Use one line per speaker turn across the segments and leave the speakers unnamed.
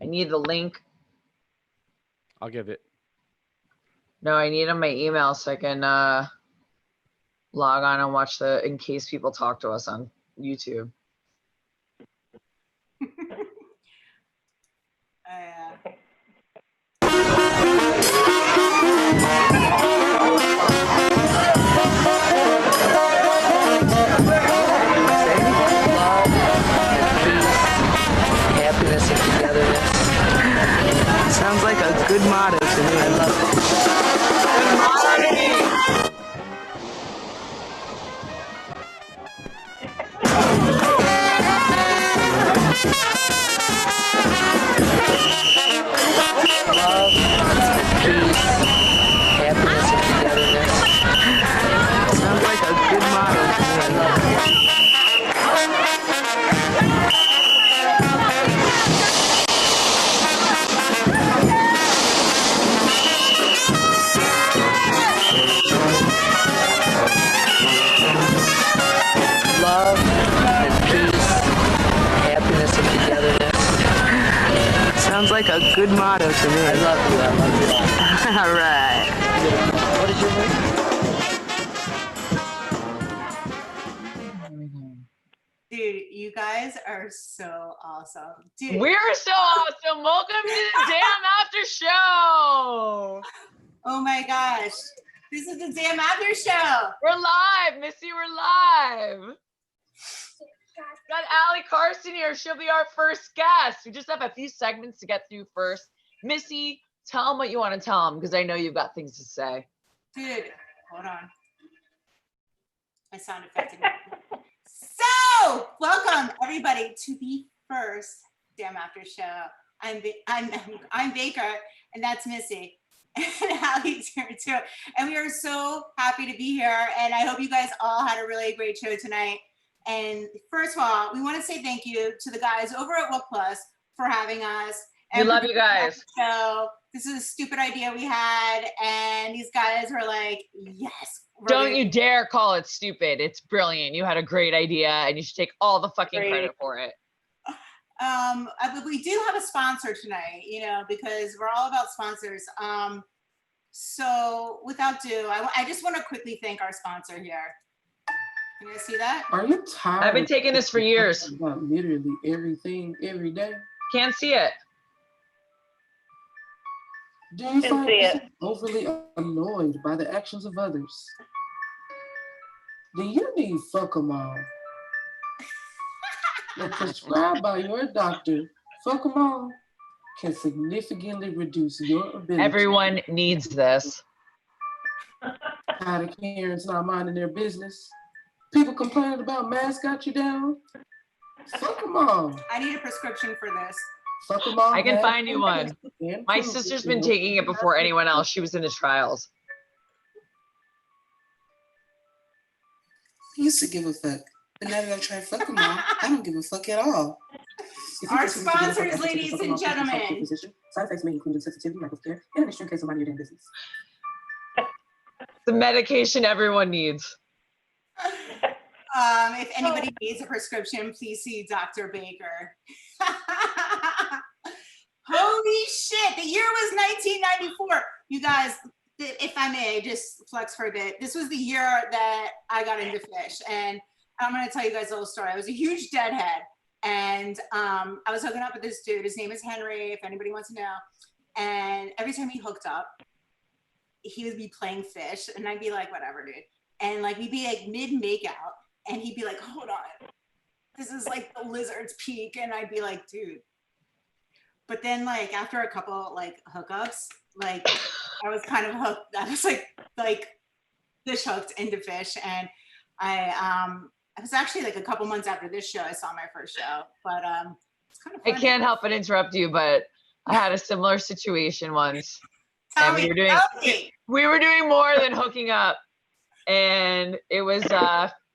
need the link.
I'll give it.
No, I need on my email so I can log on and watch in case people talk to us on YouTube. Happiness and togetherness.
Sounds like a good motto to me.
I love it. Good motto to me. Love, peace, happiness and togetherness.
Sounds like a good motto to me.
I love it. Love and peace, happiness and togetherness.
Sounds like a good motto to me.
I love you. I love you.
All right.
What is your name?
Dude, you guys are so awesome. Dude.
We're so awesome. Welcome to the DAAM After Show.
Oh my gosh. This is the DAAM After Show.
We're live, Missy. We're live. Got Allie Carson here. She'll be our first guest. We just have a few segments to get through first. Missy, tell them what you want to tell them because I know you've got things to say.
Dude, hold on. My sound effect. So, welcome everybody to the first DAAM After Show. I'm Baker, and that's Missy. And Allie's here too. And we are so happy to be here. And I hope you guys all had a really great show tonight. And first of all, we want to say thank you to the guys over at Book Plus for having us.
We love you guys.
So this is a stupid idea we had, and these guys were like, "Yes."
Don't you dare call it stupid. It's brilliant. You had a great idea, and you should take all the fucking credit for it.
We do have a sponsor tonight, you know, because we're all about sponsors. So without ado, I just want to quickly thank our sponsor here. Can you guys see that?
Are you tired?
I've been taking this for years.
About literally everything every day.
Can't see it.
Do you find yourself overly annoyed by the actions of others? Do you need fuck 'em all? When prescribed by your doctor, fuck 'em all can significantly reduce your ability.
Everyone needs this.
Tired of parents not minding their business? People complaining about masks got you down? Fuck 'em all.
I need a prescription for this.
Fuck 'em all.
I can find you one. My sister's been taking it before anyone else. She was in the trials.
I used to give a fuck, but now that I've tried fuck 'em all, I don't give a fuck at all.
Our sponsors, ladies and gentlemen.
Side effects may include insensitivity, lack of care, and an extreme case of mind your damn business.
The medication everyone needs.
If anybody needs a prescription, please see Dr. Baker. Holy shit, the year was 1994. You guys, if I may just flex for a bit, this was the year that I got into Phish. And I'm gonna tell you guys a little story. I was a huge deadhead. And I was hooking up with this dude. His name is Henry, if anybody wants to know. And every time he hooked up, he would be playing Phish. And I'd be like, whatever, dude. And like, we'd be like mid-makeout. And he'd be like, hold on. This is like the lizard's peak. And I'd be like, dude. But then like, after a couple like hookups, like I was kind of hooked. I was like Phish hooked into Phish. And it was actually like a couple months after this show, I saw my first show, but it's kind of funny.
I can't help but interrupt you, but I had a similar situation once. And we were doing more than hooking up. And it was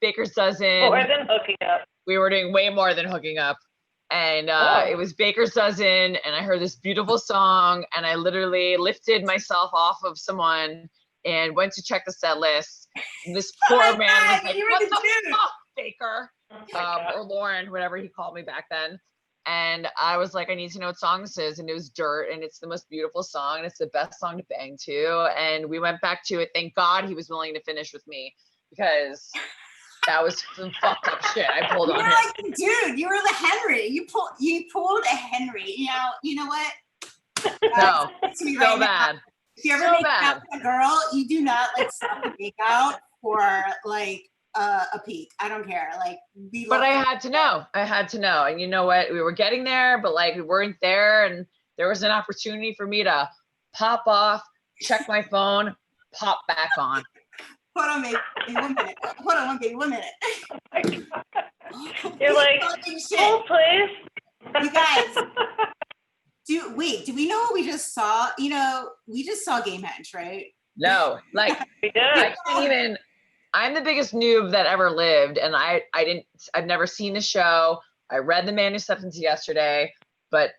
Baker's Dozen.
More than hooking up.
We were doing way more than hooking up. And it was Baker's Dozen, and I heard this beautiful song, and I literally lifted myself off of someone and went to check the set list. And this poor man was like, what the fuck, Baker? Or Lauren, whatever he called me back then. and I was like, I need to know what song this is, and it was Dirt, and it's the most beautiful song, and it's the best song to bang to, and we went back to it. Thank God he was willing to finish with me, because that was some fucked up shit I pulled on him.
Like, dude, you were the Henry. You pulled a Henry. You know what?
No,
To me
so
right now,
bad.
if you ever
So
make
bad.
out with a girl, you do not like stop the make out for like a peek. I don't care. Like,
But I had to know. And you know what? We were getting there, but like we weren't there. And there was an opportunity for me to pop off, check my phone, pop back on.
Hold on, baby. 1 minute. Hold on, baby. 1 minute.
You're like, hold please.
You guys, do we know what we just saw? You know, we just saw Gamehenge, right?
No, like
We did.
I can't even. I'm the biggest noob that ever lived, and I've never seen the show. I read the Man Who Stepped Into Yesterday, but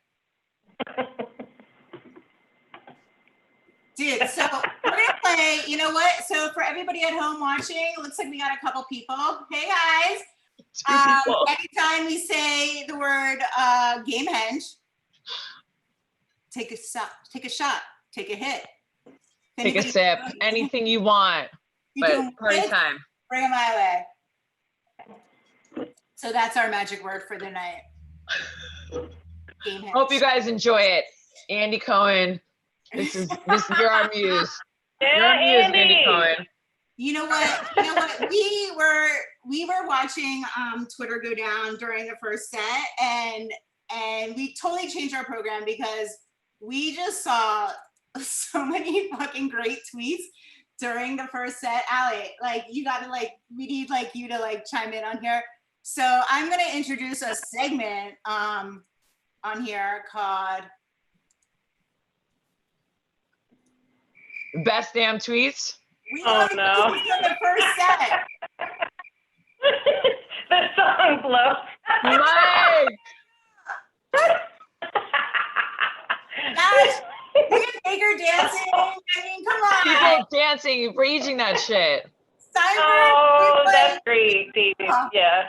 dude, so we're gonna play, you know what? So for everybody at home watching, it looks like we got a couple people. Hey guys. Anytime we say the word Gamehenge, take a shot, take a hit.
take a sip, anything you want. But party time.
Bring them my way. So that's our magic word for the night. Gamehenge.
Hope you guys enjoy it. Andy Cohen, this is you're our muse.
Yeah,
You're our muse,
Andy.
Andy Cohen.
You know what? We were watching Twitter go down during the first set, and we totally changed our program because we just saw so many fucking great tweets during the first set. Allie, like we need like you to like chime in on here. So I'm gonna introduce a segment on here called
Best damn tweets.
Oh no.
The first set.
The song blows.
Mike!
Gosh, look at Baker dancing. I mean, come on.
People dancing, raging that shit.
Oh, that's great, David. Yeah.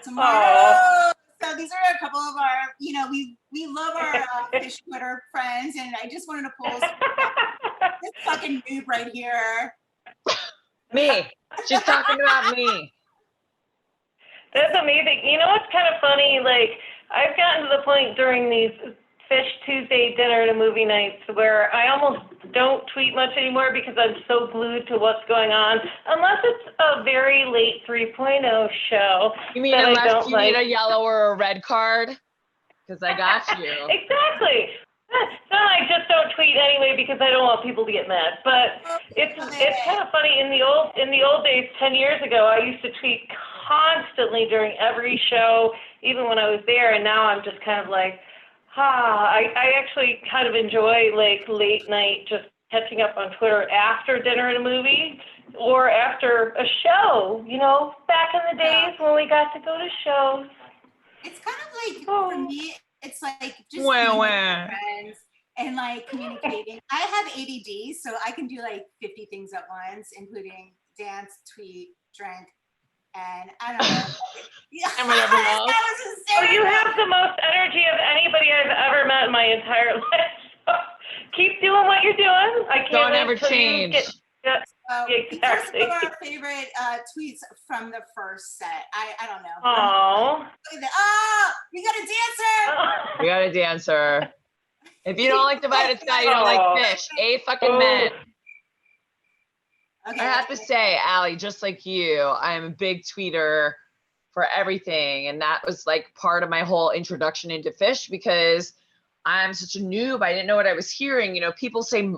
Tomorrow. So these are a couple of our, you know, we love our Phish Twitter friends, and I just wanted to pull this fucking noob right here.
Me. She's talking about me.
That's amazing. You know what's kind of funny? Like, I've gotten to the point during these Phish Tuesday dinner to movie nights where I almost don't tweet much anymore because I'm so glued to what's going on, unless it's a very late 3.0 show.
You mean
that
unless you
like.
need a yellow or a red card? Because I got you.
Exactly. So I just don't tweet anyway because I don't want people to get mad. But it's kind of funny. In the old days, 10 years ago, I used to tweet constantly during every show, even when I was there. And now I'm just kind of like, I actually kind of enjoy like late night just catching up on Twitter after dinner and a movie or after a show. You know, back in the days when we got to go to shows.
It's kind of like, for me, it's like just
Wah,
being with
wah.
friends and like communicating. I have ADD, so I can do like 50 things at once, including dance, tweet, drink, and I don't know.
And whatever else.
That was
Oh, you
hysterical.
have the most energy of anybody I've ever met in my entire life. So keep doing what you're doing. I can't
Don't
wait
ever
till you
change.
get-
These are
Exactly.
some of our favorite tweets from the first set. I don't know.
Aww.
Look at that. Oh, we got a dancer.
We got a dancer. If you don't like Divided Sky, you don't like Phish. A fucking
Oh.
men.
Okay.
I have to say, Allie, just like you, I'm a big tweeter for everything. And that was like part of my whole introduction into Phish because I'm such a noob. I didn't know what I was hearing. You know, people say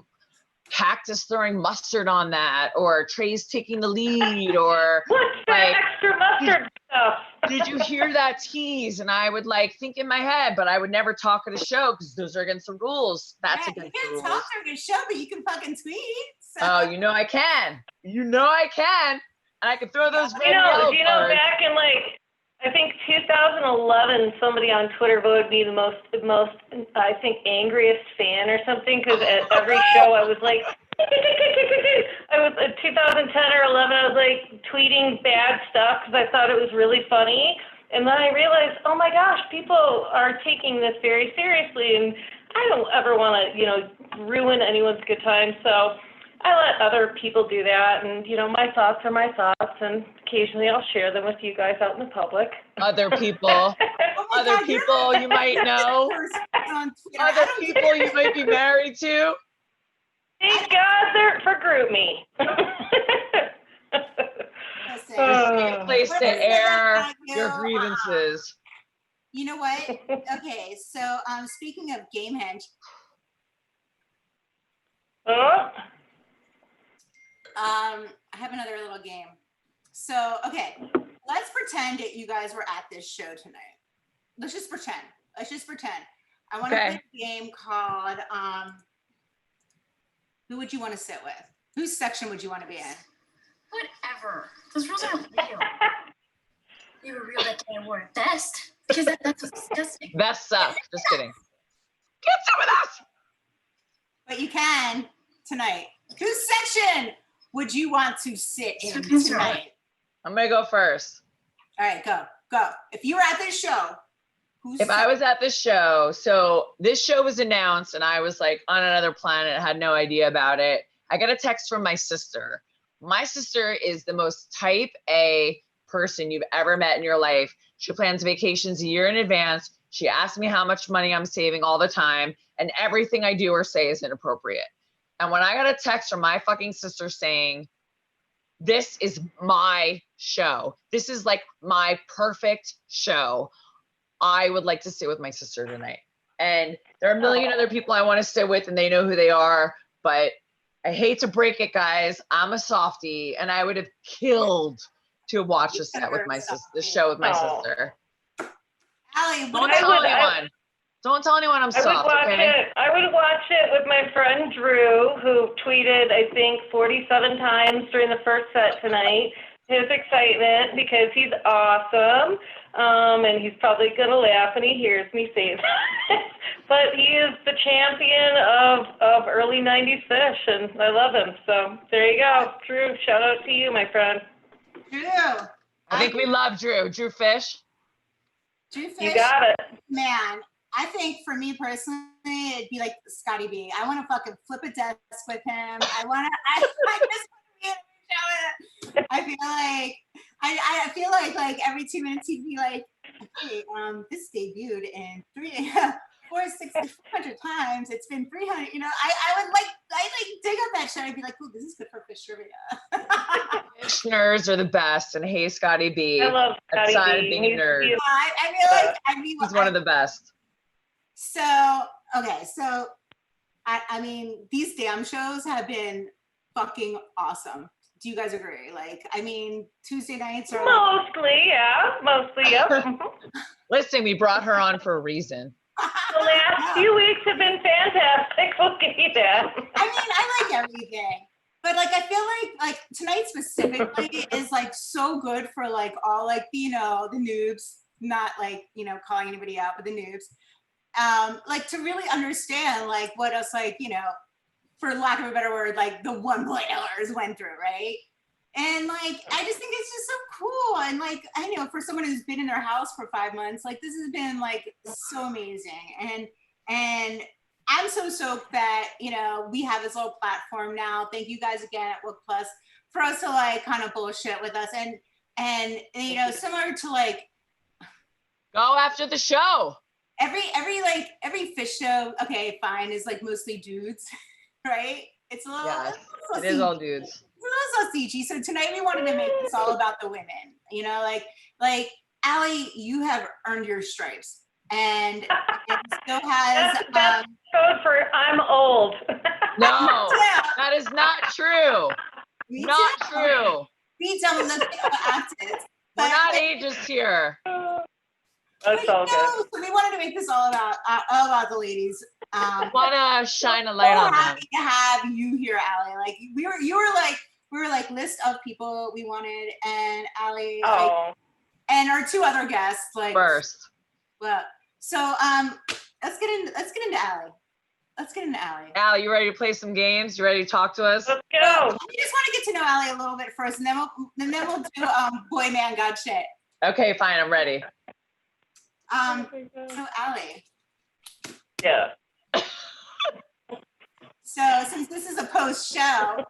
Cactus throwing mustard on that, or Trey's taking the lead, or
What's that
like,
extra mustard stuff?
did you hear that tease? And I would like think in my head, but I would never talk at a show because those are against the rules. That's
Yeah,
against
you
the
can
rules.
talk during a show, but you can fucking tweet. So.
Oh, you know I can. You know I can. And I can throw those red and yellow
You know,
cards.
back in like, I think 2011, somebody on Twitter voted me the most, I think, angriest fan or something, because at every show I was like, I was in 2010 or 11, I was like tweeting bad stuff because I thought it was really funny. And then I realized, oh my gosh, people are taking this very seriously, and I don't ever want to, you know, ruin anyone's good time. So I let other people do that, and you know, my thoughts are my thoughts, and occasionally I'll share them with you guys out in the public.
Other people,
Oh my
other
God, you're
people
like
you might know,
on Twitter. I
other
don't do
people you might be married to.
Thank God they're for group me.
listen.
A place
What
to
is it
air
that
your
you,
grievances.
You know what? Okay, so speaking of game henge,
Oh,
I have another little game. So, okay, let's pretend that you guys were at this show tonight. Let's just pretend. I want to
Okay.
play a game called Who Would You Want to Sit With? Whose section would you want to be in?
Whatever. Those rules aren't real. They were real that day I wore a vest. Because that's what's disgusting.
Vests suck. Just kidding. Get some of us.
But you can tonight. Whose section would you want to sit in
Depends on-
tonight?
I'm gonna go first.
All right, go. If you were at this show, who's
If I was at this show, so this show was announced and I was like on another planet, had no idea about it. I got a text from my sister. My sister is the most type A person you've ever met in your life. She plans vacations a year in advance. She asks me how much money I'm saving all the time, and everything I do or say is inappropriate. And when I got a text from my fucking sister saying, this is my show, this is like my perfect show, I would like to sit with my sister tonight. And there are a million other people I want to sit with, and they know who they are, but I hate to break it, guys. I'm a softie, and I would have killed to watch the set with my sister, the show with my sister.
Allie,
Don't
what
tell
about
anyone. Don't tell anyone I'm
I would
soft,
watch
okay?
it. I would watch it with my friend Drew, who tweeted, I think, 47 times during the first set tonight. His excitement because he's awesome, and he's probably gonna laugh when he hears me say that. But he is the champion of early '90s Phish, and I love him. So there you go, Drew. Shout out to you, my friend.
Drew?
I think we love Drew. Drew Phish.
Drew Fish,
You got it.
man. I think for me personally, it'd be like Scotty B. I want to fucking flip a desk with him. I just want to be in the show. I feel like every 2 minutes he'd be like, hey, this debuted in 400 times. It's been 300. You know, I like dig up that show. I'd be like, ooh, this is good for Phish trivia.
Phish nerds are the best, and hey, Scotty B.
I love Scotty
Outside
B.
of being a nerd,
I feel like
he's one of the best.
So, okay, so I mean, these DAAM shows have been fucking awesome. Do you guys agree? Like, I mean, Tuesday nights are
Mostly, yep.
Listen, we brought her on for a reason.
The last few weeks have been fantastic. We'll give you that.
I mean, I like everything. But like I feel like tonight specifically is like so good for like all like the noobs, not like, calling anybody out, but the noobs. Like to really understand like what us like, for lack of a better word, like the 1.0ers went through, right? And like I just think it's just so cool. And like I know for someone who's been in their house for 5 months, like this has been like so amazing. And I'm so stoked that we have this little platform now. Thank you guys again at Wook Plus for us to like kind of bullshit with us and similar to like
Go after the show.
every Phish show, okay, fine, is like mostly dudes, right? It's a little,
Yes,
it's a
it
little
is all
siegey.
dudes.
It's a little siegey. So tonight we wanted to make this all about the women. Like Allie, you have earned your stripes, and it still has.
That's code for I'm old.
No,
Yeah,
that is not true.
me
Not
too.
true.
Me too. Look active.
We're not ageist here.
That's all good.
So we wanted to make this all about the ladies.
Want to shine a light
So
on them.
happy to have you here, Allie. Like we were like list of people we wanted, and Allie,
Oh,
and our two other guests, like
First,
well, so let's get into Allie. Let's get into Allie.
Al, you ready to play some games? You ready to talk to us?
let's
So,
go.
we just want to get to know Allie a little bit first, and then we'll do boy man god shit.
Okay, fine. I'm ready.
So Allie.
Yeah.
So since this is a post-show,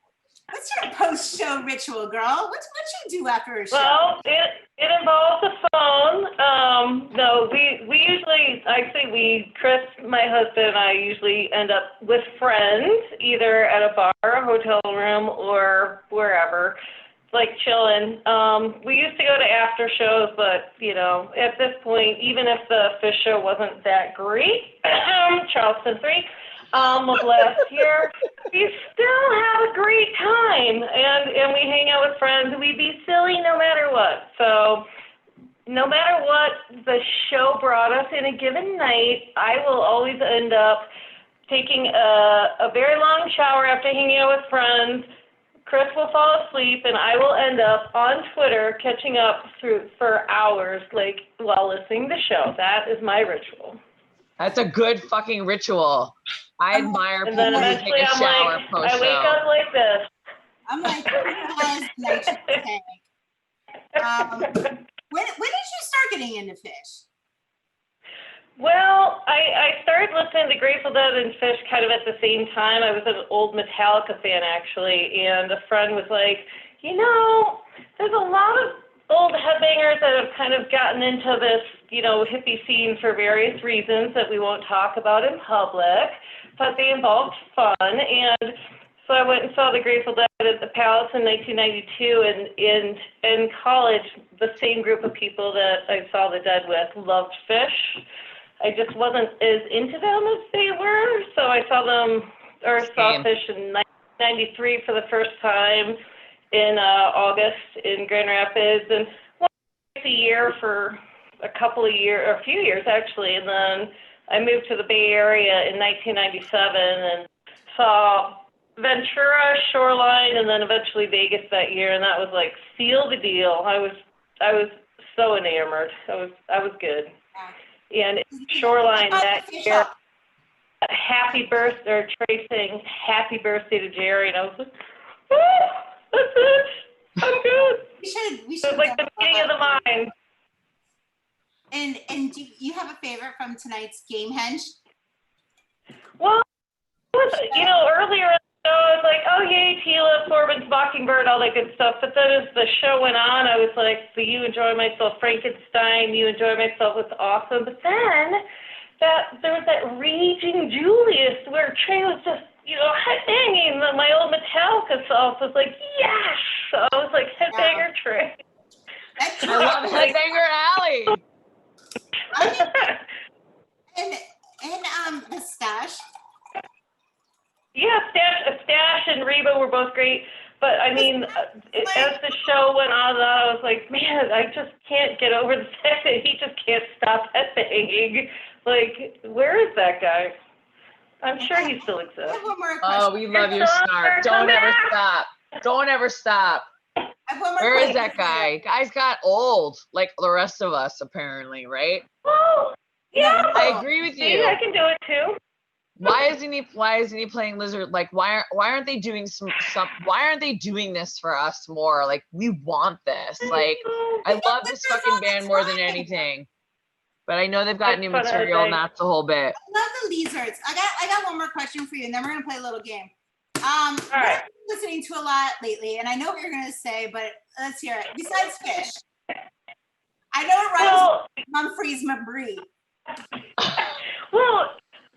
what's your post-show ritual, girl? What you do after a show?
Well, it involves a phone. No, we usually, Chris, my husband, and I usually end up with friends, either at a bar, a hotel room, or wherever, like chilling. We used to go to after shows, but, you know, at this point, even if the Phish show wasn't that great, Charleston 3, of last year, we still have a great time, and we hang out with friends, and we'd be silly no matter what. So no matter what the show brought us in a given night, I will always end up taking a very long shower after hanging out with friends. Chris will fall asleep, and I will end up on Twitter catching up for hours, like, while listening to the show. That is my ritual.
That's a good fucking ritual. I admire
And
people
then
who
eventually
take a
I'm
shower
like,
post
I wake
show.
up like this.
I'm like, who has night shift tank? When did you start getting into Phish?
Well, I started listening to Grateful Dead and Phish kind of at the same time. I was an old Metallica fan, actually, and a friend was like, you know, there's a lot of old headbangers that have kind of gotten into this, you know, hippie scene for various reasons that we won't talk about in public, but they involved fun. And so I went and saw the Grateful Dead at the Palace in 1992, and in college, the same group of people that I saw the Dead with loved Phish. I just wasn't as into them as they were, so I saw Phish in 1993 for the first time in August in Grand Rapids, and once a year for a few years actually, and then I moved to the Bay Area in 1997 and saw Ventura, Shoreline, and then eventually Vegas that year, and that was like seal the deal. I was so enamored. I was good. And Shoreline that year, happy birthday, or Trey saying happy birthday to Jerry, and I was like, oh, that's it. I'm good.
We should.
It was like the meeting of the mind.
And do you have a favorite from tonight's game, Hench?
Well, you know, earlier in the show, I was like, oh, yay, Tila, Corbin's Mockingbird, all that good stuff. But then as the show went on, I was like, the You Enjoy Myself Frankenstein, You Enjoy Myself was awesome. But then there was that Raging Julius where Trey was just, you know, headbanging. My old Metallica self was like, yes! So I was like, headbanger Trey.
I love Headbanger Alley.
And the Stash.
Yeah, Stash and Reba were both great. But I mean, as the show went on, I was like, man, I just can't get over the fact that he just can't stop headbanging. Like, where is that guy? I'm sure he still exists.
I have one more question.
Oh, we love your snark. Don't ever stop. Don't ever stop.
I have one more
Where is
question
that
for you.
guy? Guy's got old, like the rest of us, apparently, right?
Oh, yeah.
I agree with
See,
you.
I can do it too.
Why isn't he playing Lizard? Like, why aren't they doing why aren't they doing this for us more? Like, we want this. Like, I love this fucking band more than anything. But I know they've got new material, and that's the whole bit.
I love the Lizards. I got one more question for you, and then we're gonna play a little game.
All right.
What have you been listening to a lot lately? And I know what you're gonna say, but let's hear it. Besides Phish, I know it rhymes with Humphreys McGee.
Well,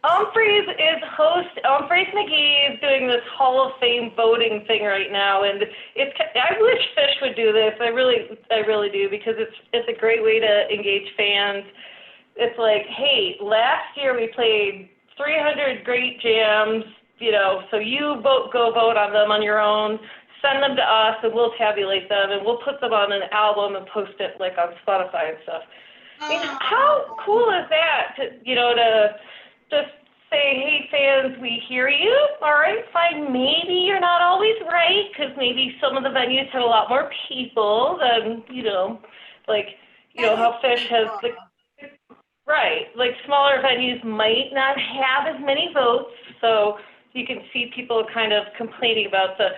Humphreys McGee is doing this Hall of Fame voting thing right now, and I wish Phish would do this. I really do, because it's a great way to engage fans. It's like, hey, last year we played 300 great jams, you know, so you go vote on them on your own, send them to us, and we'll tabulate them, and we'll put them on an album and post it like on Spotify and stuff. I mean, how cool is that to just say, hey, fans, we hear you. All right, fine. Maybe you're not always right, because maybe some of the venues have a lot more people than, you know, how Phish has right. Like, smaller venues might not have as many votes, so you can see people kind of complaining about the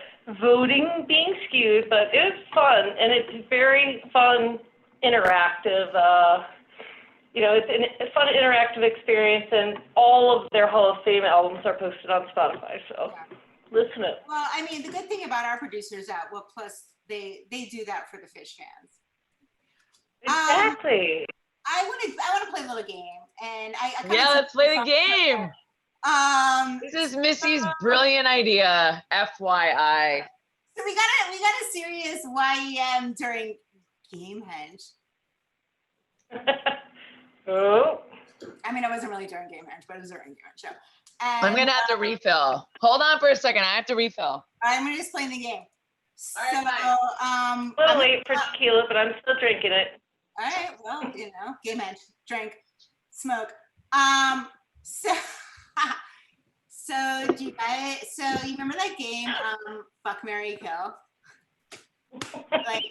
voting being skewed, but it was fun, and it's very fun, interactive you know, it's a fun interactive experience, and all of their Hall of Fame albums are posted on Spotify. So listen up.
Well, I mean, the good thing about our producers at What Plus, they do that for the Phish fans.
Exactly.
I want to play a little game, and I
let's play the game. This is Missy's brilliant idea, FYI.
So we got a serious YEM during Game Henge.
Oh.
I mean, I wasn't really during Game Henge, but it was during Game Henge show. And,
I'm gonna have to refill. Hold on for a second. I have to refill.
I'm gonna just play the game. So,
All right,
I'm a little late for tequila, but I'm still drinking it.
all right, well, you know, Game Henge, drink, smoke. So, so do you guys? So you remember that game, Fuck, Marry, Kill? Like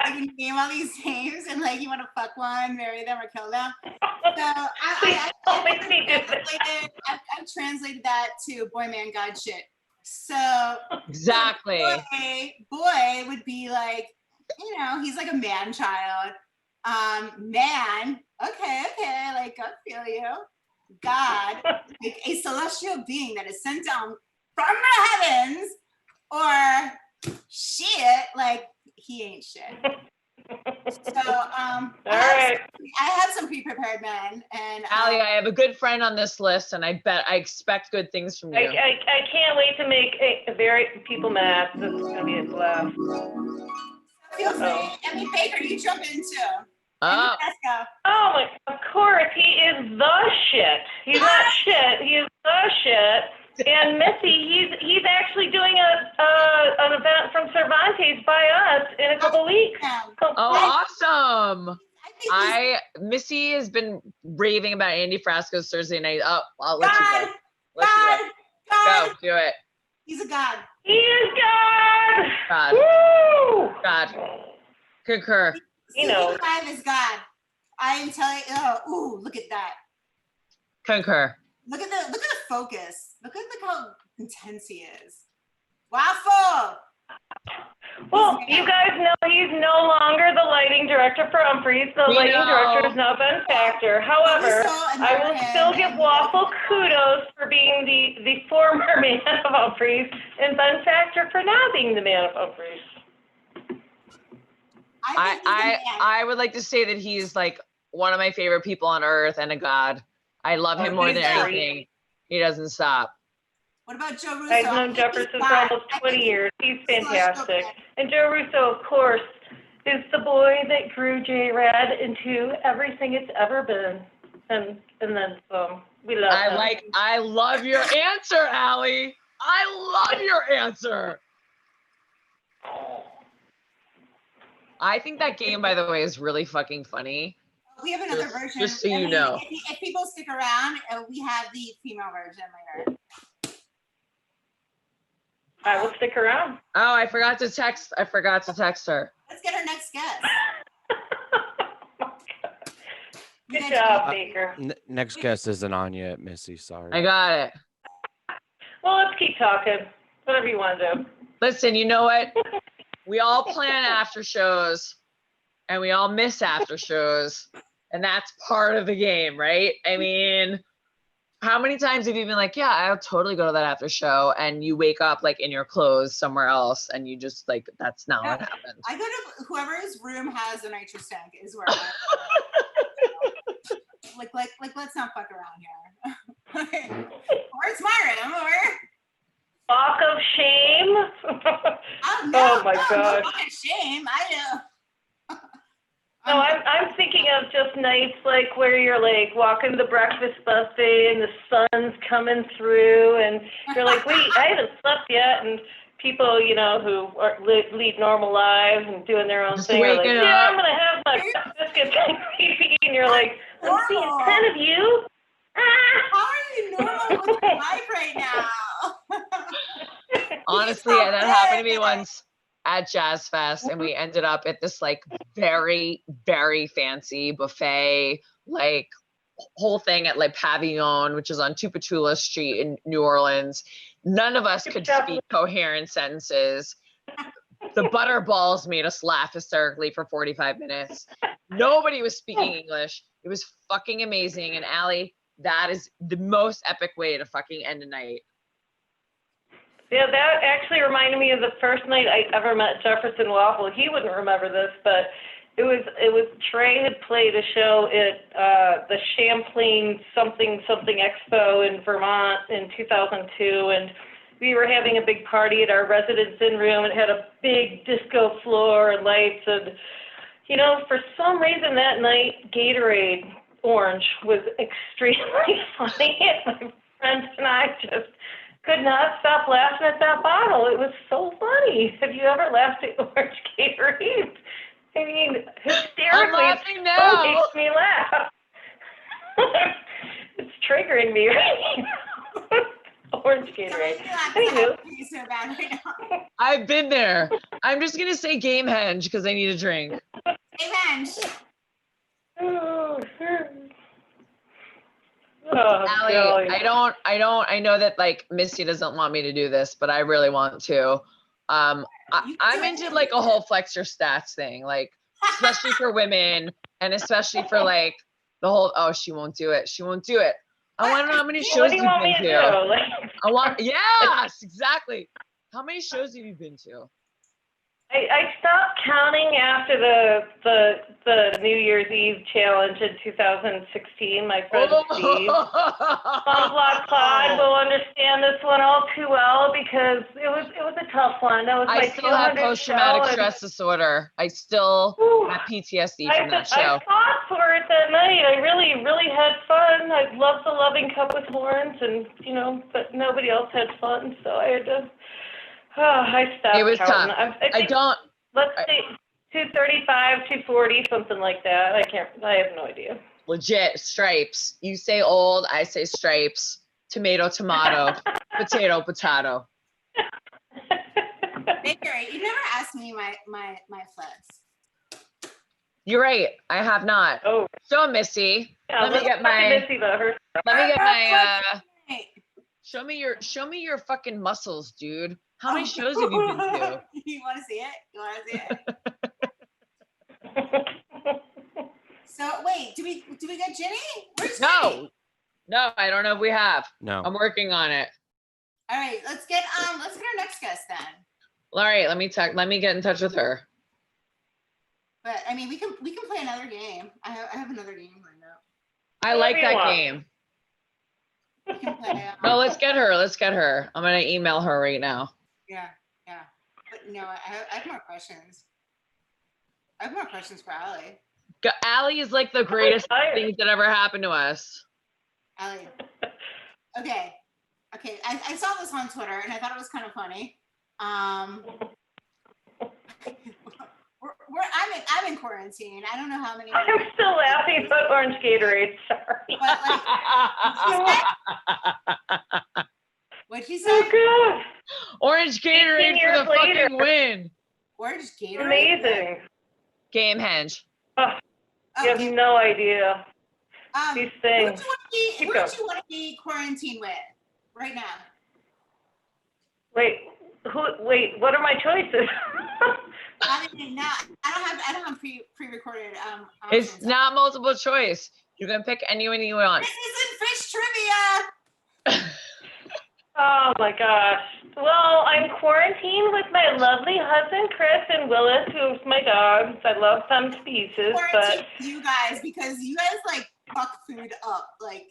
when you name all these names and like you want to fuck one, marry them, or kill them. So I've translated that to boy, man, God shit. So
Exactly.
Boy would be like, you know, he's like a man child. Man, okay, like I feel you. God, like a celestial being that is sent down from the heavens, or shit, like he ain't shit. So
right.
I have some pre-prepared men, and
Allie, I have a good friend on this list, and I expect good things from you.
I can't wait to make a very people mad. This is gonna be a blast.
feel free. I mean, Baker, you jump in too.
Oh.
Oh my! Of course, he is the shit. He's not shit. He is the shit. And Missy, he's actually doing an event from Cervantes by us in a couple weeks.
Oh, awesome! Missy has been raving about Andy Frasco's Thursday night. Oh, I'll let you go. Go, do it.
He's a god.
He is God.
God.
Woo!
God. Concur.
You know.
Five is God. I am telling you. Oh, ooh, look at that.
Concur.
Look at the focus. Look how intense he is. Waffle.
Well, you guys know he's no longer the lighting director for Humphreys. The lighting director is now Ben Factor. However, I will still give Waffle kudos for being the former man of Humphreys and Ben Factor for now being the man of Humphreys.
I would like to say that he's like one of my favorite people on earth and a god. I love him more than anything. He doesn't stop.
What about Joe Russo?
I've known Jefferson for almost 20 years. He's fantastic. And Joe Russo, of course, is the boy that grew J-Rad into everything it's ever been. And then some. We love him.
I love your answer, Allie. I love your answer. I think that game, by the way, is really fucking funny.
We have another version.
Just so you know.
If people stick around, we have the female version later.
I will stick around.
Oh, I forgot to text her.
Let's get our next guest.
Good job, Baker.
Next guest isn't on yet, Missy. Sorry.
I got it.
Well, let's keep talking. Whatever you want to do.
Listen, you know what? We all plan after shows and we all miss after shows. And that's part of the game, right? I mean, how many times have you been like, yeah, I'll totally go to that after show, and you wake up like in your clothes somewhere else and you just like, that's not what happened.
I go to whoever's room has a nitrous tank is where I like let's not fuck around here. Or it's my room, or
Walk of shame.
Oh
my gosh.
Walk of shame. I know.
No, I'm thinking of just nights like where you're like walking the breakfast buffet and the sun's coming through and you're like, wait, I haven't slept yet. And people, you know, who lead normal lives and doing their own thing are like, yeah, I'm going to have my biscuits and gravy. And you're like, let's see, it's 10 of you.
How are you normal with your life right now?
Honestly, that happened to me once at Jazz Fest, and we ended up at this like very, very fancy buffet, like whole thing at like Pavillon, which is on Tupatula Street in New Orleans. None of us could speak coherent sentences. The Butterballs made us laugh hysterically for 45 minutes. Nobody was speaking English. It was fucking amazing. And Allie, that is the most epic way to fucking end a night.
Yeah, that actually reminded me of the first night I ever met Jefferson Waffle. He wouldn't remember this, but it was Trey had played a show at the Champlain something Expo in Vermont in 2002, and we were having a big party at our residence inn room. It had a big disco floor and lights, and you know, for some reason that night Gatorade Orange was extremely funny. My friends and I just could not stop laughing at that bottle. It was so funny. Have you ever laughed at Orange Gatorade? I mean, hysterically,
I'm laughing
it
now.
so makes me laugh. It's triggering me right now. Orange Gatorade. Anywho.
So bad right now.
I've been there. I'm just gonna say Gamehenge because I need a drink.
Amen.
Oh,
Allie,
golly.
I know that like Missy doesn't want me to do this, but I really want to. I'm into like a whole flex your stats thing, like especially for women and especially for like the whole, oh, she won't do it. She won't do it. I want to know how many
What
shows
do you
you've
want me
been
to
to.
do? Like,
I want, yes, exactly. How many shows have you been to?
I stopped counting after the New Year's Eve challenge in 2016. My friend Steve on Block Pod will understand this one all too well because it was a tough one. That was my
I still have
200th
post-traumatic
show,
stress disorder. I still have PTSD from that show.
I fought for it that night. I really, really had fun. I loved the Loving Cup with Horns, and you know, but nobody else had fun, so I had to. Oh, I stopped.
It was
counting.
tough.
I think, let's say 235, 240, something like that. I have no idea.
Legit stripes. You say old, I say stripes. Tomato, tomato. Potato, potato.
Baker, you never asked me my flex.
You're right. I have not.
Oh.
Show Missy.
Yeah,
Let me get my.
Missy, though.
Let me get my.
Hey.
Show me your fucking muscles, dude. How many shows have you been to?
You want to see it? You want to see it? So wait, do we get Ginny? Where's Ginny?
No, I don't know if we have.
No.
I'm working on it.
All right, let's get our next guest then.
All right, let me get in touch with her.
But I mean, we can play another game. I have another game lined up.
I like that game.
We can play.
No, let's get her. I'm gonna email her right now.
Yeah. But no, I have more questions. I have more questions for Allie.
Allie is like the greatest thing that ever happened to us.
Allie. Okay. I saw this on Twitter and I thought it was kind of funny. I'm in quarantine. I don't know how many.
I'm still laughing about Orange Gatorade. Sorry.
But what'd you say?
Oh God.
Orange Gatorade for the fucking win.
Orange Gatorade.
Amazing.
Gamehenge.
Oh, you have no idea. These things.
Who would you want to be quarantined with right now?
Wait, what are my choices?
I don't have pre-recorded
It's not multiple choice. You can pick anyone you want.
This isn't Phish trivia.
Oh my gosh. Well, I'm quarantined with my lovely husband Chris and Willis, who's my dogs. I love them to pieces, but
you guys, because you guys like fuck food up. Like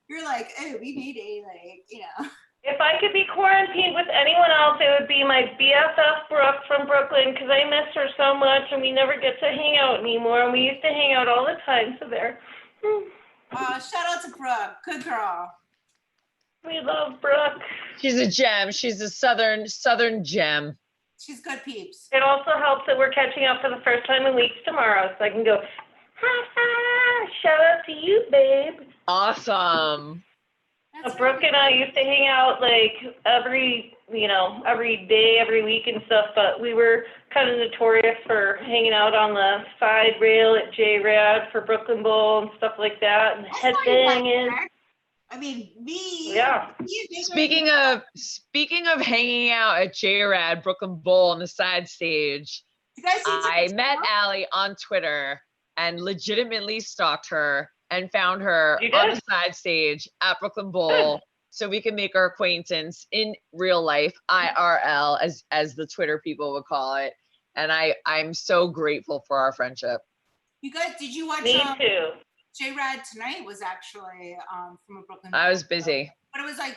you're like, oh, we made a
If I could be quarantined with anyone else, it would be my BFF Brooke from Brooklyn, because I miss her so much and we never get to hang out anymore. And we used to hang out all the time, so there.
Shout out to Brooke. Good girl.
We love Brooke.
She's a gem. She's a southern gem.
She's good peeps.
It also helps that we're catching up for the first time in weeks tomorrow, so I can go, ha, shout out to you, babe.
Awesome.
Brooke and I used to hang out like every day, every week and stuff, but we were kind of notorious for hanging out on the side rail at J-Rad for Brooklyn Bowl and stuff like that, and headbanging.
I mean, me.
Yeah.
Speaking of hanging out at J-Rad Brooklyn Bowl on the side stage,
You guys see
I
Ticket's
met
Show?
Allie on Twitter and legitimately stalked her and found her
You
on
did?
the side stage at Brooklyn Bowl so we can make our acquaintance in real life, IRL, as the Twitter people would call it. And I'm so grateful for our friendship.
You guys, did you watch?
Me too.
J-Rad Tonight was actually from a Brooklyn.
I was
Bowl,
busy.
but it was like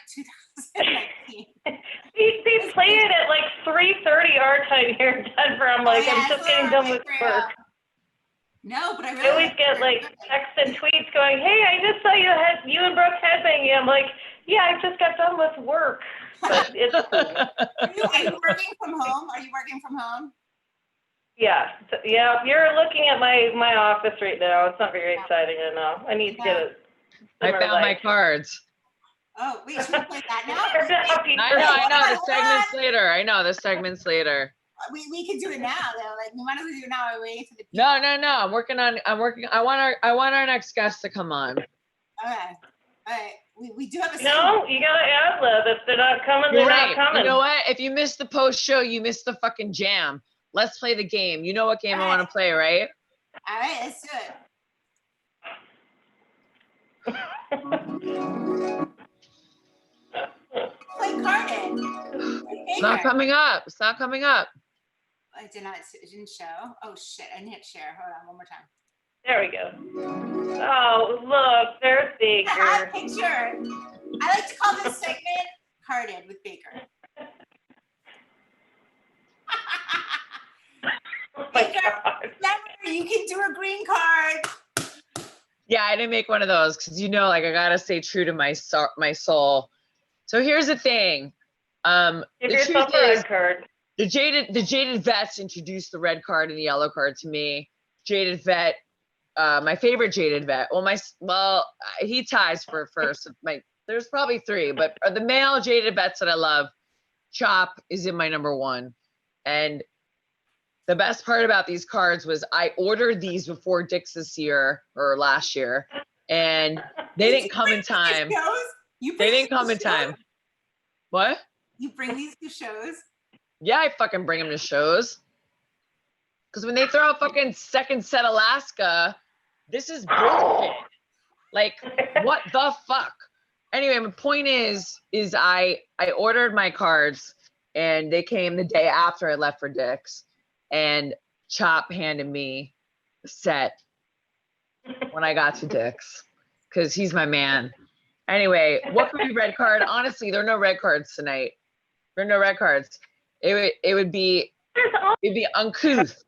2019.
They play it at like 3:30 our time here in Denver. I'm like,
yeah,
I'm just getting done with work.
No, but I
I
really
always get like texts and tweets going, hey, I just saw you and Brooke headbanging. I'm like, yeah, I just got done with work. But it's cool.
Are you working from home? Are you working from home?
Yeah. You're looking at my office right now. It's not very exciting, I know. I need to get it.
I found my cards.
Oh, wait, should we play that now?
I know. The segment's later. I know the segment's later.
We can do it now though. Like we might as well do it now. We're waiting for the people.
No. I'm working. I want our next guest to come on.
Okay. All right. We do have a.
No, you gotta ad lib. If they're not coming,
You're
they're
right.
not coming.
You know what? If you missed the post show, you missed the fucking jam. Let's play the game. You know what game I want to play, right?
All right, let's do it. Play carded.
It's not coming up. It's not coming up.
It didn't show. Oh shit! I didn't hit share. Hold on, one more time.
There we go. Oh, look, there's Baker.
I picture. I like to call this segment "Carded with Baker."
Oh my
Baker,
God.
remember, you can do a green card.
Yeah, I didn't make one of those because like I gotta stay true to my soul. So here's the thing.
Give
The
yourself
truth
a
is,
red card.
the jaded vets introduced the red card and the yellow card to me. Jaded vet, my favorite jaded vet. He ties for first. There's probably three, but the male jaded vets that I love, Chop is in my number one. And the best part about these cards was I ordered these before Dick's this year or last year, and they didn't come in time. They didn't come in time. What?
You bring these to shows?
Yeah, I fucking bring them to shows. Because when they throw out fucking second set Alaska, this is bullshit. Like, what the fuck? Anyway, my point is I ordered my cards and they came the day after I left for Dick's, and Chop handed me the set when I got to Dick's because he's my man. Anyway, what could be red card? Honestly, there are no red cards tonight. There are no red cards. It'd be uncouth.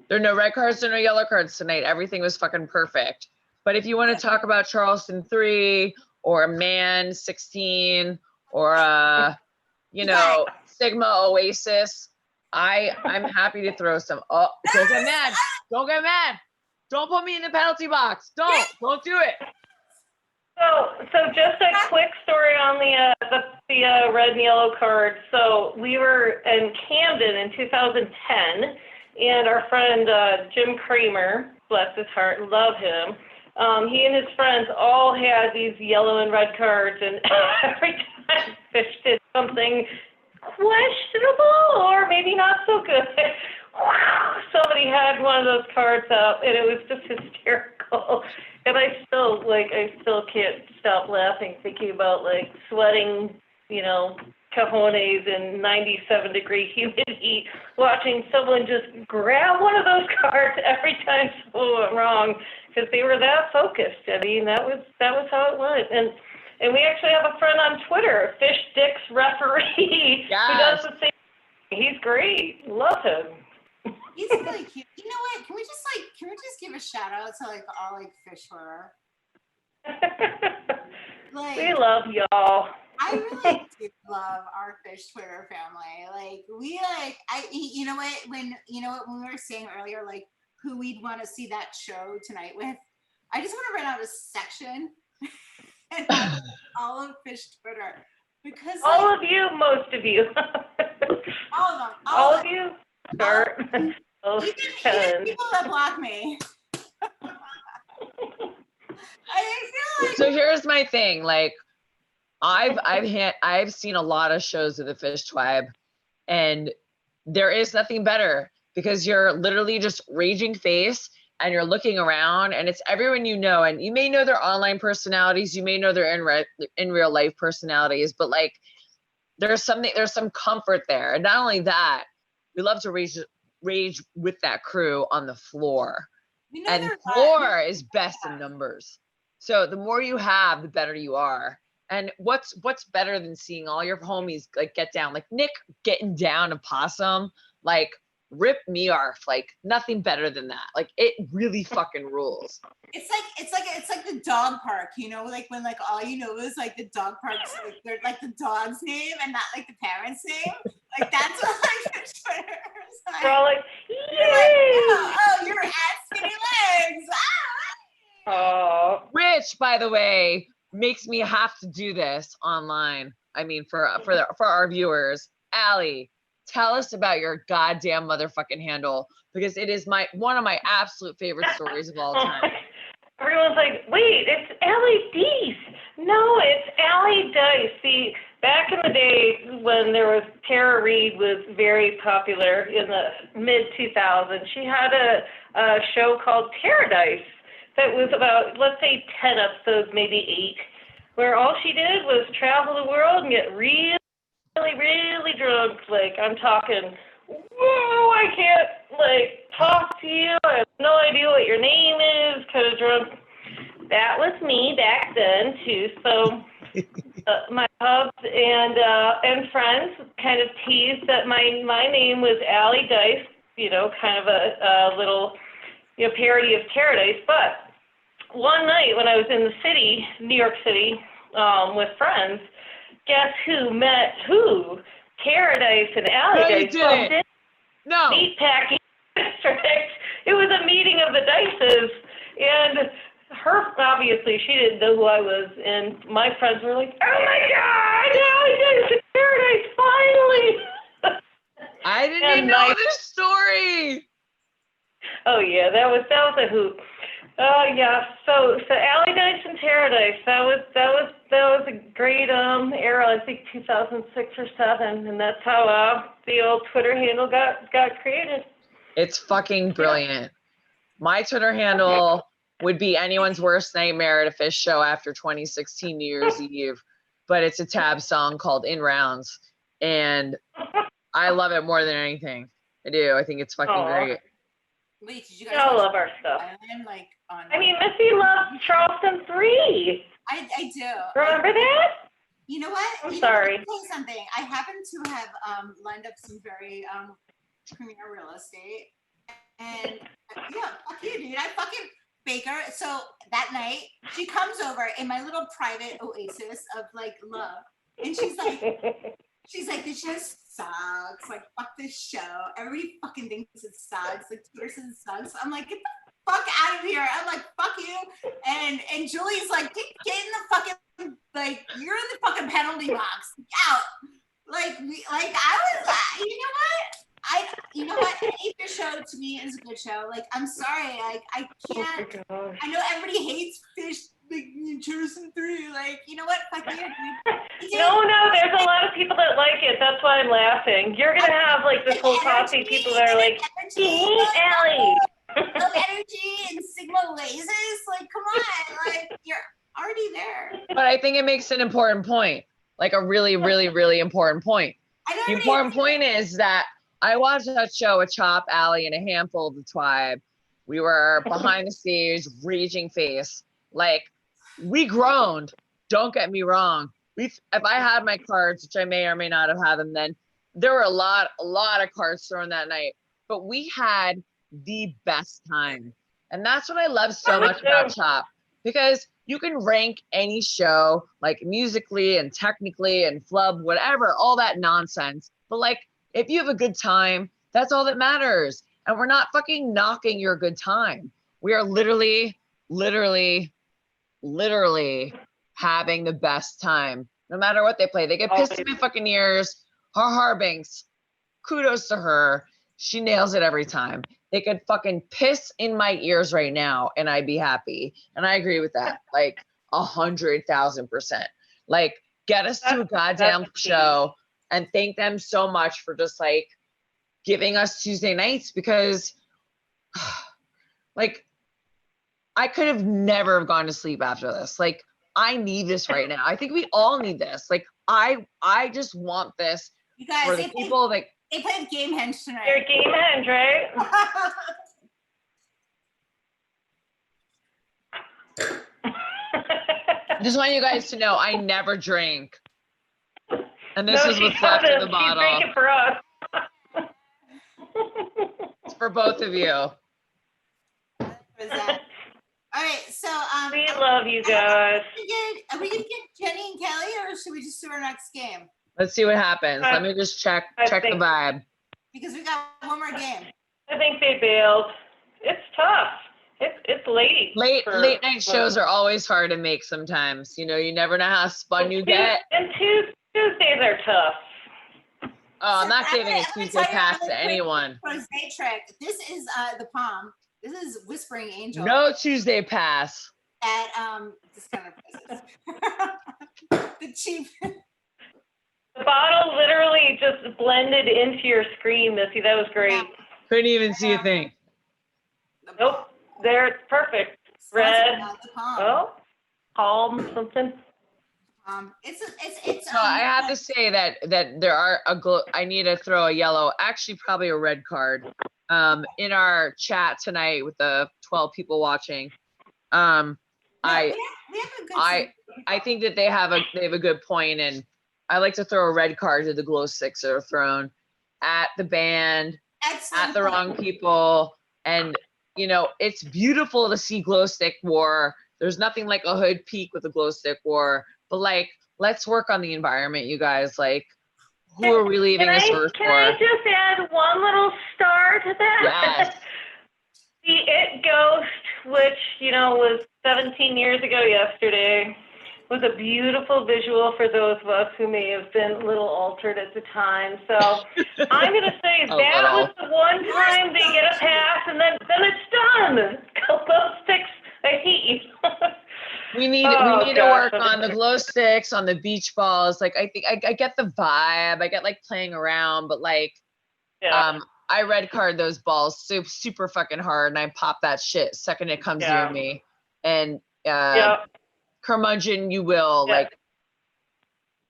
There are no red cards, there are no yellow cards tonight. Everything was fucking perfect. But if you want to talk about Charleston 3 or a Man 16 or Sigma Oasis, I'm happy to throw some. Oh, don't get mad. Don't get mad. Don't put me in the penalty box. Don't do it.
So just a quick story on the red and yellow card. So we were in Camden in 2010, and our friend Jim Kramer, bless his heart, love him. He and his friends all had these yellow and red cards, and every time Phish did something questionable or maybe not so good, somebody had one of those cards up, and it was just hysterical. And I still can't stop laughing thinking about like sweating, cojones in 97-degree humidity, watching someone just grab one of those cards every time someone went wrong because they were that focused. I mean, that was how it went. And we actually have a friend on Twitter, Phish Dick's referee,
yes,
who does the same thing. He's great. Love him.
He's really cute. You know what? Can we just give a shout out to like all like Phish horror? Like,
we love y'all.
I really do love our Phish Twitter family. Like you know what? When we were saying earlier, like who we'd want to see that show tonight with, I just want to run out a section and have all of Phish Twitter because
all of you, most of you,
all of them,
all of you. Start.
Even people that block me. I feel
So here's my thing. Like, I've seen a lot of shows of the Phish Tribe, and there is nothing better because you're literally just raging face and you're looking around and it's everyone you know, and you may know their online personalities, you may know their in real life personalities, but like there's some comfort there. And not only that, we love to rage with that crew on the floor. And floor is best in numbers. So the more you have, the better you are. And what's better than seeing all your homies like get down, like Nick getting down to Possum, like rip me off, like nothing better than that. Like it really fucking rules.
It's like the dog park, you know, like when like all you know is like the dog parks, like they're like the dog's name and not like the parent's name. Like that's what like the Twitters like.
We're all like,
You're like, oh, your hat skinny legs. Ah!
oh.
Which, by the way, makes me have to do this online. I mean, for our viewers, Allie, tell us about your goddamn motherfucking handle, because it is one of my absolute favorite stories of all time.
Everyone's like, wait, it's Allie Dice. No, it's Allie Dice. See, back in the day when there was Tara Reid was very popular in the mid 2000s, she had a show called Paradise that was about, let's say, 10 episodes, maybe 8, where all she did was travel the world and get really drunk. Like, I'm talking, whoa, I can't, like, talk to you. I have no idea what your name is, kind of drunk. That was me back then, too. So my hubs and friends kind of teased that my name was Allie Dice, you know, kind of a little, you know, parody of Paradise. But one night when I was in the city, New York City, with friends, guess who met who? Paradise and Allie Dice.
You didn't. No.
Meatpacking district. It was a meeting of the Dices, and her, obviously, she didn't know who I was, and my friends were like, oh my God, Allie Dice in Paradise, finally!
I didn't even know this story.
Oh yeah, that was a hoot. Oh yeah, so Allie Dice in Paradise, that was a great era, I think 2006 or 7, and that's how the old Twitter handle got created.
It's fucking brilliant. My Twitter handle would be anyone's worst nightmare at a Phish show after 2016 New Year's Eve, but it's a tab song called In Rounds, and I love it more than anything. I do. I think it's fucking great.
Wait, did you guys?
I love our stuff.
Like on.
I mean, Missy loves Charleston 3.
I do.
Remember that?
You know what?
I'm sorry.
Let me tell you something. I happen to have lined up some very premier real estate, and yeah, fuck you, dude. I fucking Baker. So that night, she comes over in my little private oasis of like love, and she's like, this just sucks. Like, fuck this show. Everybody fucking thinks it sucks. Like, Twitter says it sucks. I'm like, get the fuck out of here. I'm like, fuck you. And Julie's like, get in the fucking, like, you're in the fucking penalty box. Get out. Like I was, you know what? Your show to me is a good show. Like, I'm sorry. Like, I can't. I know everybody hates Phish. Like Charleston 3, like, you know what? Fuck you, dude.
No, there's a lot of people that like it. That's why I'm laughing. You're gonna have like this whole posse of people that are like, Allie.
Love energy and Sigma lasers. Like, come on, like you're already there.
But I think it makes an important point, like a really, really, really important point. The important point is that I watched that show with Chop, Allie, and a handful of the tribe. We were behind the stage, raging face, like. We groaned. Don't get me wrong. If I had my cards, which I may or may not have had them then, there were a lot of cards thrown that night. But we had the best time. And that's what I love so much about Chop. Because you can rank any show, like musically and technically and flub, whatever, all that nonsense. But like, if you have a good time, that's all that matters. And we're not fucking knocking your good time. We are literally having the best time, no matter what they play. They get pissed in my fucking ears. Harbanks, kudos to her. She nails it every time. They could fucking piss in my ears right now and I'd be happy. And I agree with that. Like, 100,000%. Like, get us to a goddamn
That's key.
show and thank them so much for just like giving us Tuesday nights, because like I could have never have gone to sleep after this. Like, I need this right now. I think we all need this. Like, I just want this
You guys,
for the people that
they played Game Henge
You're
tonight.
game end, right?
I just want you guys to know I never drink. And this
No,
is
she
what's left in
doesn't.
the
She's
bottle.
drinking for us.
It's for both of you.
What was that? All right, so
We love you guys.
are we gonna get Jenny and Kelly, or should we just do our next game?
Let's see what happens. Let me just check
I
the
think-
vibe.
Because we got one more game.
I think they bailed. It's tough. It's late.
Late
for
night
most-
shows are always hard to make sometimes. You know, you never know how spun you get.
And Tuesdays are tough.
Oh, I'm not
So
giving a
I'm gonna
Tuesday
tell you
pass
another
to
quick
anyone.
Rose trick. This is the Palm. This is Whispering Angel
No Tuesday pass.
at discounted prices. The cheap.
The bottle literally just blended into your screen, Missy. That was great.
Couldn't even see a thing.
Nope. There, it's perfect. Red.
The Palm.
Oh, palm something.
It's.
So I have to say that there are I need to throw a yellow, actually probably a red card, in our chat tonight with the 12 people watching.
We have a good.
I think that they have a good point, and I like to throw a red card to the glow sticks that are thrown at the band,
Excellent
at the
point.
wrong people, and you know, it's beautiful to see glow stick war. There's nothing like a hood peak with a glow stick war, but like, let's work on the environment, you guys. Like, who are we leaving this earth
Can I
for?
just add one little star to that?
Yes.
The It Ghost, which, you know, was 17 years ago yesterday, was a beautiful visual for those of us who may have been a little altered at the time. So I'm going to say
A
that
little.
was the one time they get a pass, and then it's done. Glow sticks, I hate you.
We need
Oh,
to
gosh,
work on the glow sticks, on the beach balls. Like, I think I get the vibe. I get like playing around, but like,
Yeah.
I red card those balls super fucking hard, and I pop that shit second it comes
Yeah.
near me. And
Yeah.
curmudgeon, you will
Yeah.
like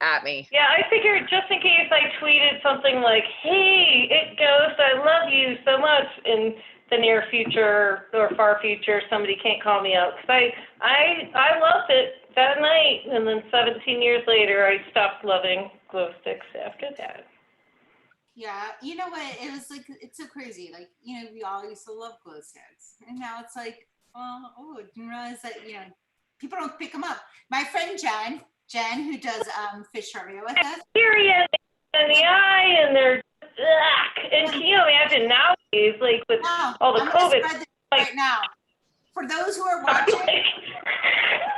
at me.
Yeah, I figured just in case I tweeted something like, "Hey, It Ghost, I love you so much," in the near future or far future, somebody can't call me out, because I loved it that night, and then 17 years later, I stopped loving glow sticks after that.
Yeah, you know what? It was like, it's so crazy. Like, you know, we all used to love glow sticks, and now it's like, oh, didn't realize that, you know, people don't pick them up. My friend Jen, who does fish trivia with us.
Period in the eye, and they're ugh. And can you imagine nowadays, like with
Now,
all the
I'm gonna
COVID,
spread this
like-
right now. For those who are watching,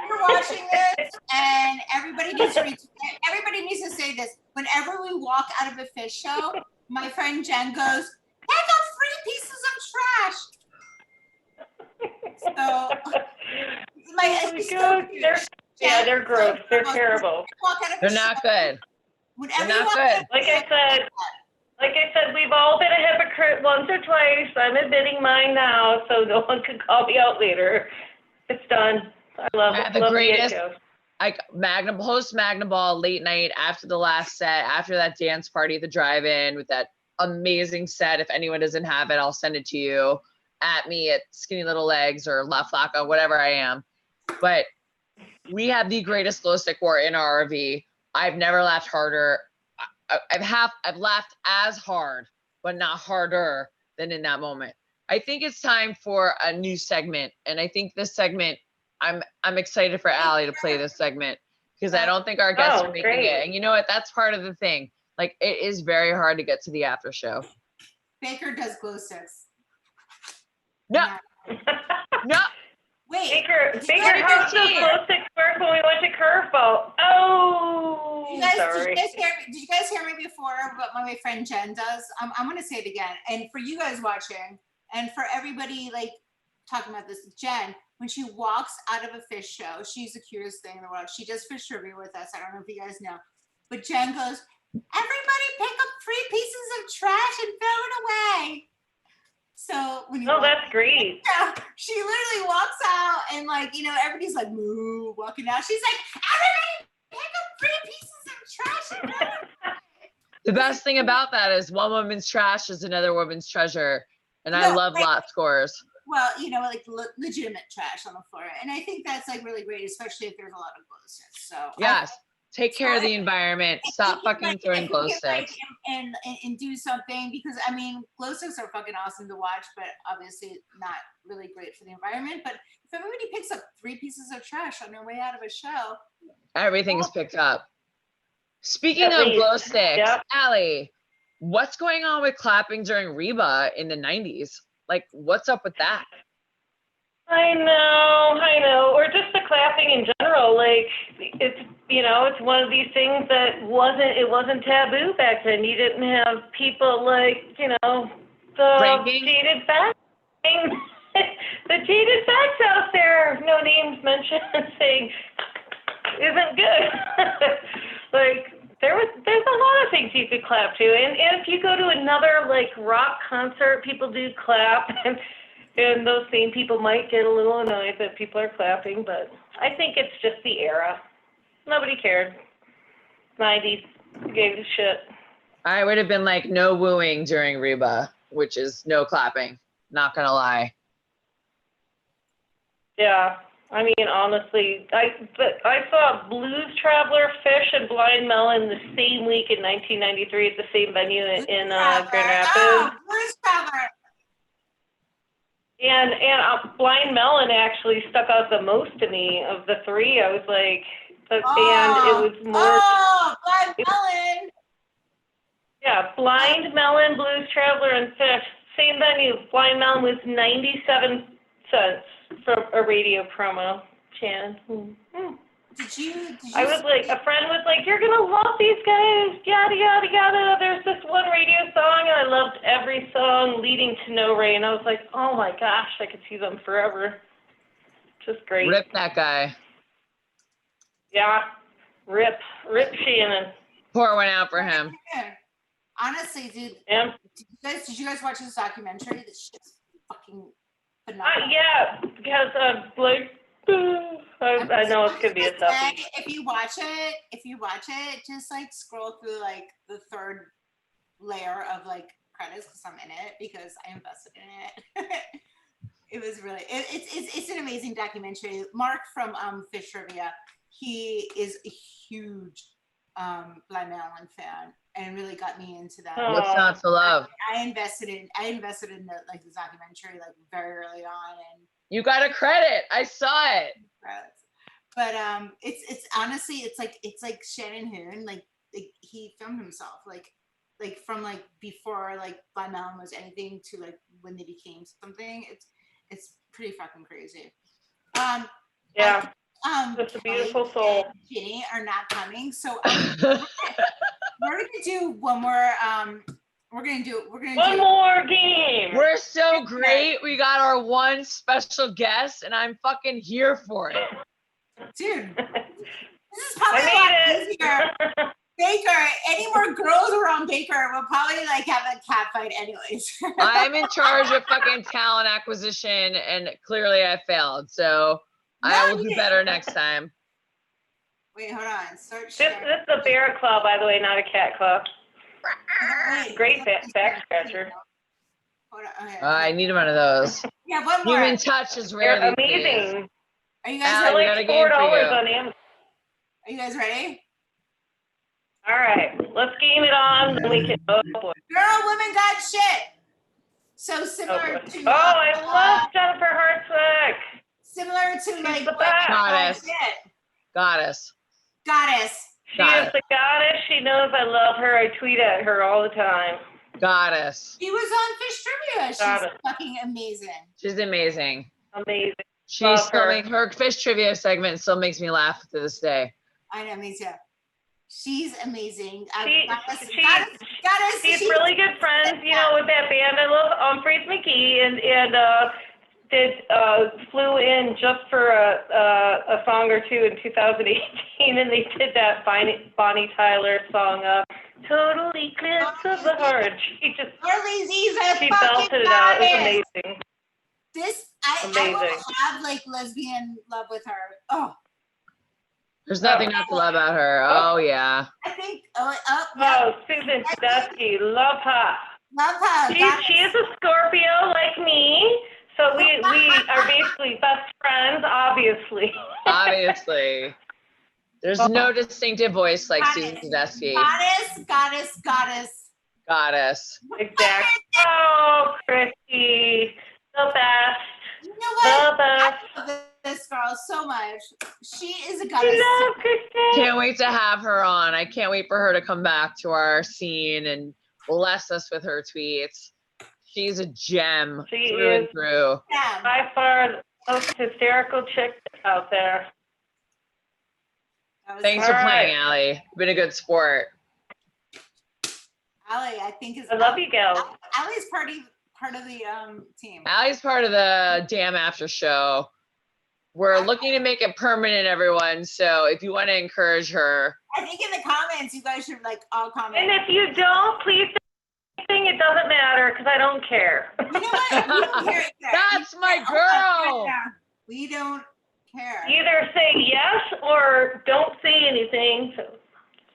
you're watching this, and everybody needs to say this. Whenever we walk out of a fish show, my friend Jen goes, "I got 3 pieces of trash." So,
Oh my God, they're gross. They're terrible.
They're not good.
Whenever
They're
you
not
walk
good.
out of a
Like I
fish
said, we've all been a hypocrite once or twice. I'm admitting mine now, so no one can call me out later. It's done. I love
I
it.
had the
Love
greatest-
It Ghost.
Like post Magnum Ball late night after the last set, after that dance party at the drive-in with that amazing set. If anyone doesn't have it, I'll send it to you. At me at Skinny Little Legs or La Flaca, whatever I am. But we have the greatest glow stick war in our RV. I've never laughed harder. I've laughed as hard, but not harder than in that moment. I think it's time for a new segment, and I think this segment, I'm excited for Allie to play this segment because I don't think our guests are making
great.
it. And you know what? That's part of the thing. Like, it is very hard to get to the after show.
Baker does glow sticks.
No, no.
Wait.
Baker,
Did you guys
how does
see it?
glow sticks work when we went to Curveball? Oh,
Did
sorry.
you guys hear me before about what my friend Jen does? I'm going to say it again. And for you guys watching, and for everybody, like, talking about this. Jen, when she walks out of a Phish show, she's the cutest thing in the world. She does Phish trivia with us. I don't know if you guys know, but Jen goes, "Everybody pick up 3 pieces of trash and throw it away." So when you
that's great.
She literally walks out and like, you know, everybody's like, moo, walking out. She's like, "Everybody pick up 3 pieces of trash and throw it away."
The best thing about that is one woman's trash is another woman's treasure. And I love lot scores.
Well, you know, like legitimate trash on the floor. And I think that's like really great, especially if there's a lot of glow sticks. So
yes, take care of the environment. Stop fucking throwing glow sticks.
And do something, because I mean, glow sticks are fucking awesome to watch, but obviously not really great for the environment. But if everybody picks up 3 pieces of trash on their way out of a show,
everything's picked up. Speaking of glow sticks, Allie, what's going on with clapping during Reba in the 90s? Like, what's up with that?
I know. Or just the clapping in general. Like, it's, you know, it's one of these things that wasn't taboo back then. You didn't have people like, you know, the jaded facts. The jaded facts out there, no names mentioned, saying isn't good. Like, there's a lot of things you could clap to, and if you go to another like rock concert, people do clap, and those same people might get a little annoyed that people are clapping, but I think it's just the era. Nobody cared. 90s, gave a shit.
I would have been like, no wooing during Reba, which is no clapping. Not gonna lie.
Yeah. I mean, honestly, I saw Blues Traveler, Phish, and Blind Melon the same week in 1993 at the same venue in Grand Rapids.
Oh, Blues Traveler.
And Blind Melon actually stuck out the most to me of the 3. I was like, and it was more.
Oh, Blind Melon.
Yeah, Blind Melon, Blues Traveler, and Phish, same venue. Blind Melon was 97 cents. From a radio promo, Chan.
Did you
I was like, a friend was like, "You're gonna love these guys, yada yada yada." There's this one radio song, and I loved every song leading to No Rain. I was like, "Oh my gosh, I could see them forever." Just great.
Rip that guy.
Yeah, rip Shannon.
Pour one out for him.
Honestly, dude.
Yeah.
Did you guys watch this documentary? This shit's fucking.
Yeah, because like, I know it's gonna be a toughie.
If you watch it, just like scroll through like the 3rd layer of like credits, because I'm in it, because I invested in it. It was really, it's an amazing documentary. Mark from Phish Trivia, he is a huge Blind Melon fan, and really got me into that.
What's not to love?
I invested in the like the documentary like very early on, and
you got a credit. I saw it.
But it's honestly it's like Shannon Hoon, like he filmed himself like from like before like Blind Melon was anything to like when they became something. It's pretty fucking crazy.
Yeah. It's a beautiful soul.
Ginny are not coming, so we're gonna do one more. We're gonna do
one more game.
We're so great. We got our one special guest, and I'm fucking here for it,
dude. This is probably a lot easier. Baker, any more girls around Baker, we'll probably like have a cat fight anyways.
I'm in charge of fucking talent acquisition, and clearly I failed. So I will do better next time.
Wait, hold on. Search.
This is a bear claw, by the way, not a cat claw. Great back scratcher.
Hold on. Okay.
I need one of those.
Yeah, one more.
Human touch is rare.
They're amazing.
Are you guys
ready?
Like $4 on Amazon.
Are you guys ready?
All right, let's game it on. And we can. Oh boy.
Girl, women got shit. So similar to.
Oh, I love Jennifer Hartwick.
Similar to like
Goddess.
She is the goddess. She knows I love her. I tweet at her all the time.
Goddess.
She was on Phish Trivia. She's fucking amazing.
She's amazing.
Amazing.
She's still making her Phish Trivia segment still makes me laugh to this day.
I know, me too. She's amazing.
She's really good friends, you know, with that band. I love Humphreys McGee, and flew in just for a song or two in 2018, and they did that Bonnie Tyler song, "Total Eclipse of the Heart." She belted it out. It was amazing.
I will have like lesbian love with her. Oh.
There's nothing not to love about her. Oh yeah.
I think.
Susan Tedeschi, love her.
Love her.
She is a Scorpio like me, so we are basically best friends, obviously.
Obviously. There's no distinctive voice like Susan Tedeschi.
Goddess.
Exactly. Oh, Christy, the best.
You know what?
The best.
I love this girl so much. She is a goddess.
I love Christy.
Can't wait to have her on. I can't wait for her to come back to our scene and bless us with her tweets. She's a gem through and through.
By far the most hysterical chick out there.
Thanks for playing, Allie. You've been a good sport.
Allie, I think is.
I love you, gals.
Allie's part of the team.
Allie's part of the DAAM after show. We're looking to make it permanent, everyone. So if you want to encourage her.
I think in the comments, you guys should like all comment.
And if you don't, please say it doesn't matter because I don't care.
You know what? We don't care either.
That's my girl.
We don't care.
Either say yes or don't say anything. So.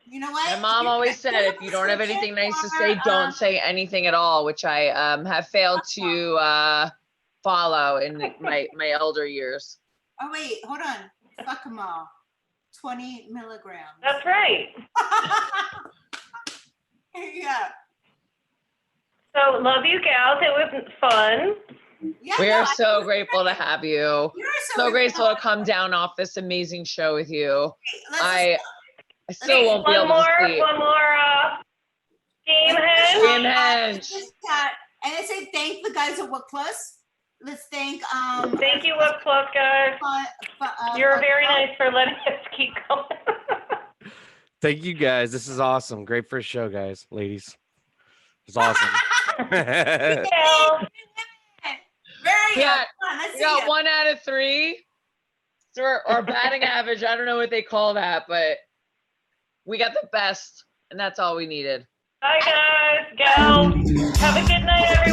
You know what?
My mom always said, if you don't have anything nice to say, don't say anything at all, which I have failed to follow in my elder years.
Oh, wait, hold on. Fuck them all. 20 milligrams.
That's right.
Yeah.
So love you, gals. It was fun.
Yeah,
We are so grateful to have you.
You're
So grateful to come down off this amazing show with you. I still won't be able to sleep.
One more game henge.
And I say thank the guys at What Plus. Let's thank
Thank you, What Plus guys. You're very nice for letting us keep going.
Thank you guys. This is awesome. Great first show, guys, ladies. It's awesome.
Very
Yeah,
good.
we got 1 out of 3. So our batting average, I don't know what they call that, but we got the best, and that's all we needed.
Bye, guys. Go. Have a good night, everyone.